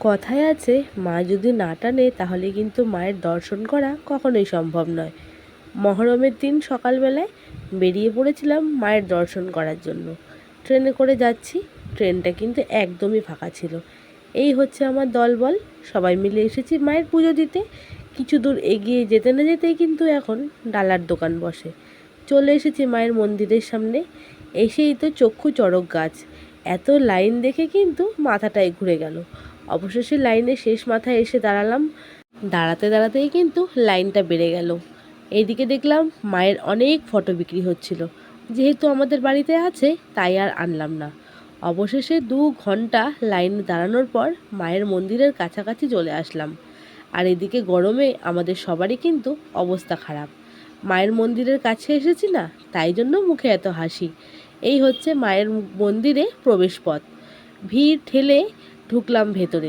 কথায় আছে, মা যদি না টানে তাহলে কিন্তু মায়ের দর্শন করা কখনোই সম্ভব নয়। মহরমের দিন সকালবেলায় বেরিয়ে পড়েছিলাম মায়ের দর্শন করার জন্য। ট্রেনে করে যাচ্ছি, ট্রেনটা কিন্তু একদমই ফাঁকা ছিল। এই হচ্ছে আমার দলবল, সবাই মিলে এসেছি মায়ের পুজো দিতে। কিছু দূর এগিয়ে যেতে না যেতেই কিন্তু এখন ডালার দোকান বসে। চলে এসেছি মায়ের মন্দিরের সামনে, এসেই তো চক্ষু চড়ক গাছ। এত লাইন দেখে কিন্তু মাথাটাই ঘুরে গেল। অবশেষে লাইনের শেষ মাথায় এসে দাঁড়ালাম। দাঁড়াতে দাঁড়াতেই কিন্তু লাইনটা বেড়ে গেল। এইদিকে দেখলাম মায়ের অনেক ফটো বিক্রি হচ্ছিল। যেহেতু আমাদের বাড়িতে আছে তাই আর আনলাম না। অবশেষে 2 ঘন্টা লাইনে দাঁড়ানোর পর মায়ের মন্দিরের কাছাকাছি চলে আসলাম। আর এদিকে গরমে আমাদের সবারই কিন্তু অবস্থা খারাপ। মায়ের মন্দিরের কাছে এসেছি না, তাই জন্য মুখে এত হাসি। এই হচ্ছে মায়ের মন্দিরে প্রবেশ পথ। ভিড় ঠেলে ঢুকলাম ভেতরে।